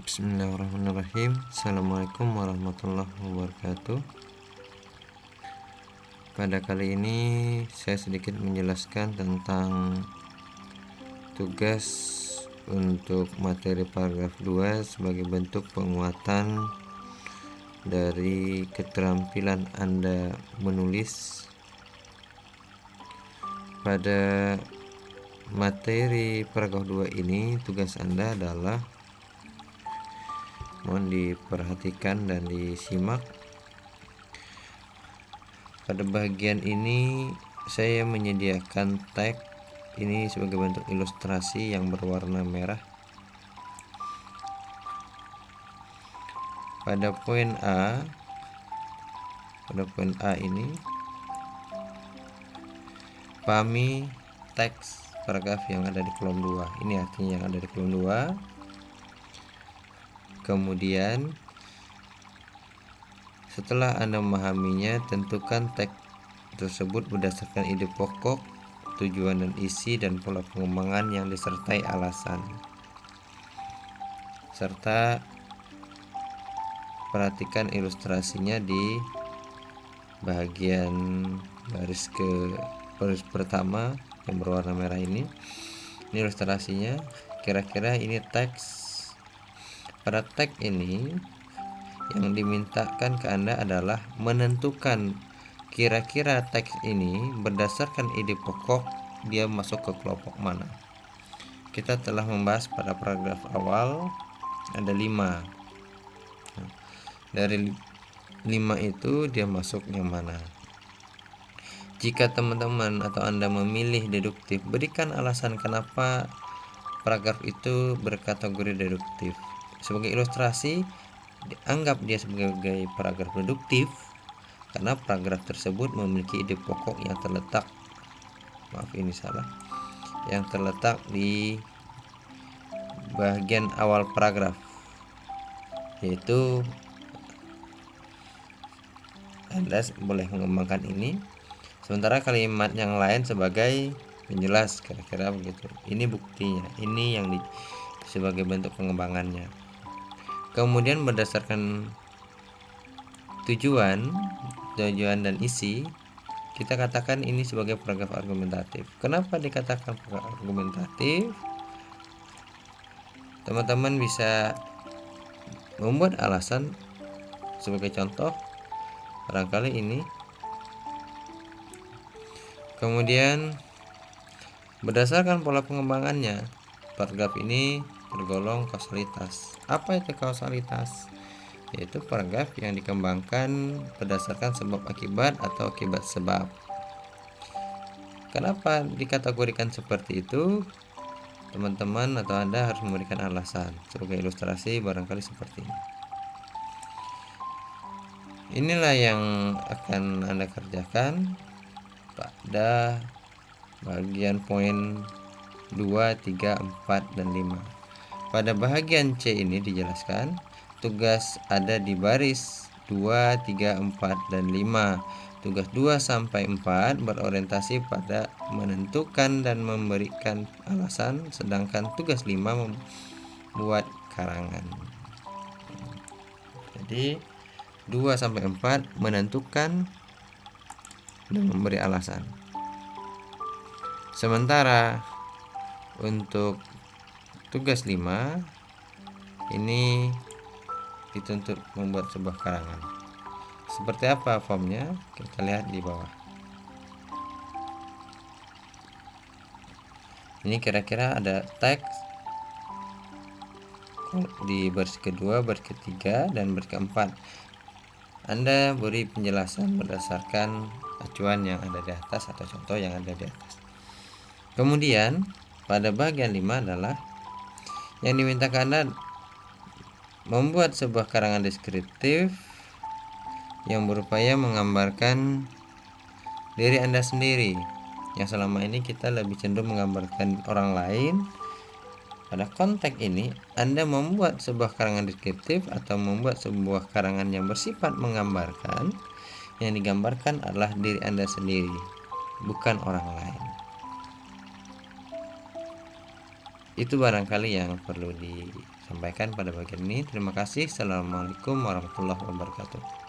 Bismillahirrahmanirrahim. Assalamualaikum warahmatullahi wabarakatuh. Pada kali ini saya sedikit menjelaskan tentang tugas untuk materi paragraf 2 sebagai bentuk penguatan dari keterampilan Anda menulis. Pada materi paragraf 2 ini tugas Anda adalah, mohon diperhatikan dan disimak. Pada bagian ini saya menyediakan tag ini sebagai bentuk ilustrasi yang berwarna merah. Pada poin A ini pahami teks paragraf yang ada di kolom 2. Ini artinya yang ada di kolom 2. Kemudian setelah Anda memahaminya, tentukan teks tersebut berdasarkan ide pokok, tujuan dan isi, dan pola pengembangan yang disertai alasan. Serta perhatikan ilustrasinya di bagian baris pertama yang berwarna merah ini. Ini ilustrasinya. Kira-kira ini teks. Pada tag ini yang dimintakan ke Anda adalah menentukan kira-kira teks ini berdasarkan ide pokok dia masuk ke kelompok mana. Kita telah membahas pada paragraf awal ada 5. Dari 5 itu dia masuk yang mana. Jika teman-teman atau Anda memilih deduktif, berikan alasan kenapa paragraf itu berkategori deduktif. Sebagai ilustrasi, dianggap dia sebagai paragraf deduktif karena paragraf tersebut memiliki ide pokok yang terletak di bagian awal paragraf, yaitu Anda boleh mengembangkan ini, sementara kalimat yang lain sebagai penjelas, kira-kira begitu. Ini buktinya, ini yang sebagai bentuk pengembangannya. Kemudian berdasarkan tujuan dan isi, kita katakan ini sebagai paragraf argumentatif. Kenapa dikatakan paragraf argumentatif? Teman-teman bisa membuat alasan. Sebagai contoh, barangkali ini. Kemudian berdasarkan pola pengembangannya, paragraf ini tergolong kausalitas. Apa itu kausalitas? Yaitu paragraf yang dikembangkan berdasarkan sebab akibat atau akibat sebab. Kenapa dikategorikan seperti itu? Teman-teman atau Anda harus memberikan alasan. Sebagai ilustrasi barangkali seperti ini. Inilah yang akan Anda kerjakan pada bagian poin 2, 3, 4, dan 5. Pada bagian C ini dijelaskan tugas ada di baris 2, 3, 4, dan 5. Tugas 2 sampai 4 berorientasi pada menentukan dan memberikan alasan, sedangkan tugas 5 membuat karangan. Jadi 2 sampai 4 menentukan dan memberi alasan. Sementara untuk tugas 5 ini dituntut membuat sebuah karangan. Seperti apa formnya? Kita lihat di bawah. Ini kira-kira ada teks di baris kedua, baris ketiga, dan baris keempat. Anda beri penjelasan berdasarkan acuan yang ada di atas atau contoh yang ada di atas. Kemudian pada bagian 5 adalah yang dimintakan Anda membuat sebuah karangan deskriptif yang berupaya menggambarkan diri Anda sendiri. Yang selama ini kita lebih cenderung menggambarkan orang lain. Pada konteks ini, Anda membuat sebuah karangan deskriptif atau membuat sebuah karangan yang bersifat menggambarkan. Yang digambarkan adalah diri Anda sendiri, bukan orang lain. Itu barangkali yang perlu disampaikan pada bagian ini. Terima kasih. Assalamualaikum warahmatullahi wabarakatuh.